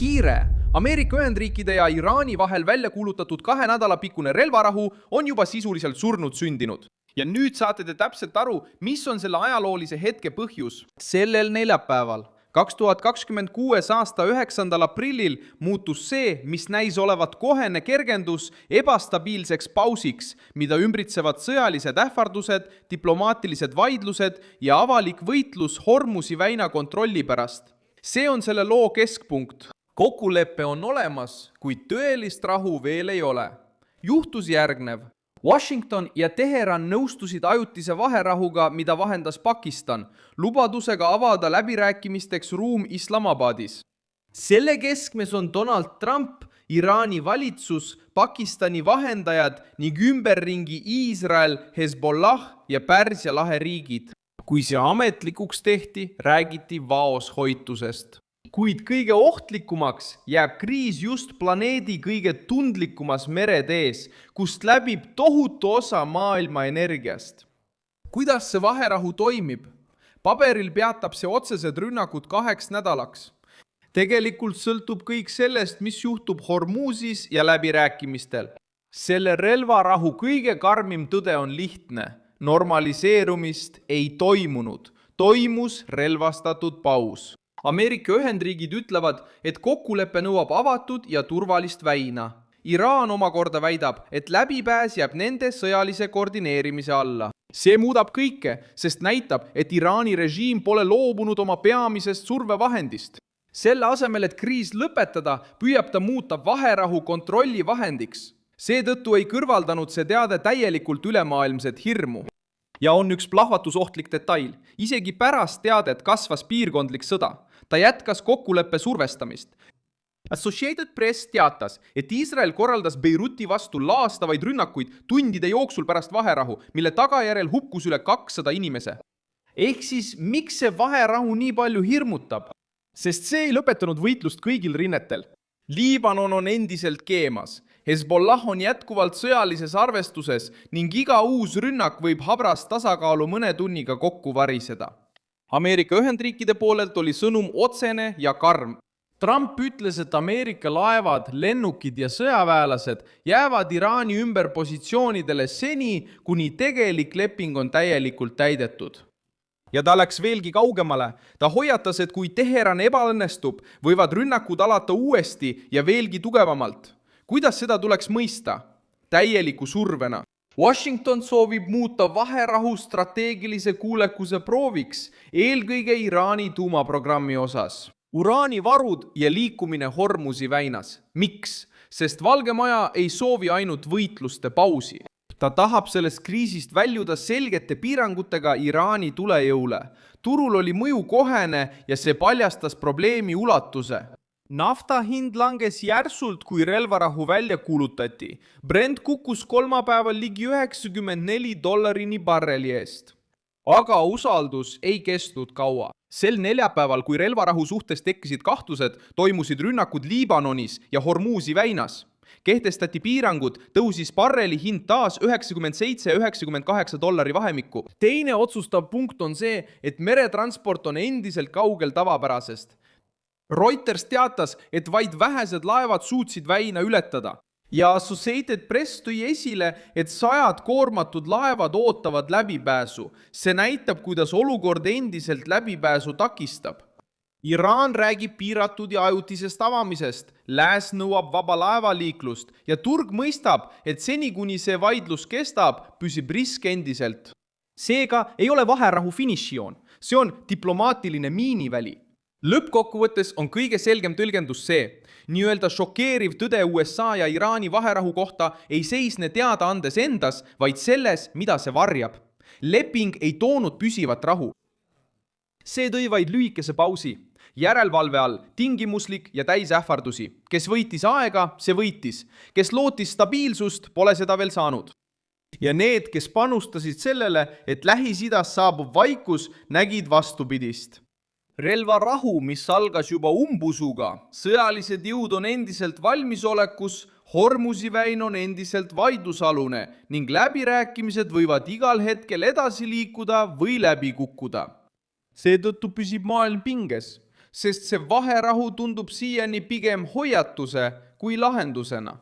Kiire. Ameerika Ühendriikide ja Iraani vahel välja kuulutatud 2 nädala pikkune relvarahu on juba sisuliselt surnud sündinud. Ja nüüd saate te täpselt aru, mis on selle ajaloolise hetke põhjus. Sellel neljapäeval, 2026. aasta 9. aprillil muutus see, mis näis olevat kohene kergendus ebastabiilseks pausiks, mida ümbritsevad sõjalised ähvardused, diplomaatilised vaidlused ja avalik võitlus Hormuzi väina kontrolli pärast. See on selle loo keskpunkt. Kokkulepe on olemas, kuid tõelist rahu veel ei ole. Juhtus järgnev. Washington ja Teheran nõustusid ajutise vaherahuga, mida vahendas Pakistan, lubadusega avada läbirääkimisteks ruum Islamabadis. Selle keskmes on Donald Trump, Iraani valitsus, Pakistani vahendajad ning ümberringi Iisrael, Hezbollah ja Pärsia lahe riigid. Kui see ametlikuks tehti, räägiti vaoshoitusest. Kuid kõige ohtlikumaks jääb kriis just planeedi kõige tundlikumas meretees, kust läbib tohutu osa maailma energiast. Kuidas see vaherahu toimib? Paberil peatab see otsesed rünnakud 2 nädalaks. Tegelikult sõltub kõik sellest, mis juhtub Hormuzis ja läbirääkimistel. Selle relvarahu kõige karmim tõde on lihtne. Normaliseerumist ei toimunud. Toimus relvastatud paus. Ameerika Ühendriigid ütlevad, et kokkulepe nõuab avatud ja turvalist väina. Iraan omakorda väidab, et läbipääs jääb nende sõjalise koordineerimise alla. See muudab kõike, sest näitab, et Iraani režiim pole loobunud oma peamisest survevahendist. Selle asemel, et kriis lõpetada, püüab ta muuta vaherahu kontrolli vahendiks. Seetõttu ei kõrvaldanud see teade täielikult ülemaailmset hirmu. Ja on üks plahvatusohtlik detail. Isegi pärast teadet kasvas piirkondlik sõda. Ta jätkas kokkuleppe survestamist. Associated Press teatas, et Iisrael korraldas Beiruti vastu laastavaid rünnakuid tundide jooksul pärast vaherahu, mille tagajärjel hukkus üle 200 inimese. Ehk siis, miks see vaherahu nii palju hirmutab? Sest see ei lõpetanud võitlust kõigil rinnetel. Liibanon on endiselt keemas. Hezbollah on jätkuvalt sõjalises arvestuses ning iga uus rünnak võib habrast tasakaalu mõne tunniga kokku variseda. Ameerika Ühendriikide poolelt oli sõnum otsene ja karm. Trump ütles, et Ameerika laevad, lennukid ja sõjaväelased jäävad Iraani ümber positsioonidele seni, kuni tegelik leping on täielikult täidetud. Ja ta läks veelgi kaugemale. Ta hoiatas, et kui Teheran ebaõnnestub, võivad rünnakud alata uuesti ja veelgi tugevamalt. Kuidas seda tuleks mõista? Täieliku survena. Washington soovib muuta vaherahu strateegilise kuulekuse prooviks, eelkõige Iraani tuumaprogrammi osas. Uraani varud ja liikumine Hormuzi väinas. Miks? Sest Valge Maja ei soovi ainult võitluste pausi. Ta tahab sellest kriisist väljuda selgete piirangutega Iraani tulejõule. Turul oli mõju kohene ja see paljastas probleemi ulatuse. Nafta hind langes järsult, kui relvarahu välja kuulutati. Brent kukkus kolmapäeval ligi $94 barreli eest. Aga usaldus ei kestnud kaua. Sel neljapäeval, kui relvarahu suhtes tekkisid kahtlused, toimusid rünnakud Liibanonis ja Hormuzi väinas. Kehtestati piirangud, tõusis barreli hind taas $97 ja $98 vahemikku. Teine otsustav punkt on see, et meretransport on endiselt kaugel tavapärasest. Reuters teatas, et vaid vähesed laevad suutsid väina ületada. Ja Associated Press tõi esile, et 100 koormatud laevad ootavad läbipääsu. See näitab, kuidas olukord endiselt läbipääsu takistab. Iraan räägib piiratud ja ajutisest avamisest, lääs nõuab vaba laevaliiklust ja turg mõistab, et seni kuni see vaidlus kestab, püsib risk endiselt. Seega ei ole vaherahu finišijoon, see on diplomaatiline miiniväli. Lõppkokkuvõttes on kõige selgem tõlgendus see. Nii-öelda šokeeriv tõde USA ja Iraani vaherahu kohta ei seisne teadaandes endas, vaid selles, mida see varjab. Leping ei toonud püsivat rahu. See tõi vaid lühikese pausi. Järelevalve all, tingimuslik ja täis ähvardusi. Kes võitis aega, see võitis. Kes lootis stabiilsust, pole seda veel saanud. Ja need, kes panustasid sellele, et Lähis-Idas saabub vaikus, nägid vastupidist. Relvarahu, mis algas juba umbusuga, sõjalised jõud on endiselt valmisolekus, Hormuzi väin on endiselt vaidlusalune ning läbirääkimised võivad igal hetkel edasi liikuda või läbi kukkuda. Seetõttu püsib maailm pinges. sest see vaherahu tundub siiani pigem hoiatuse kui lahendusena.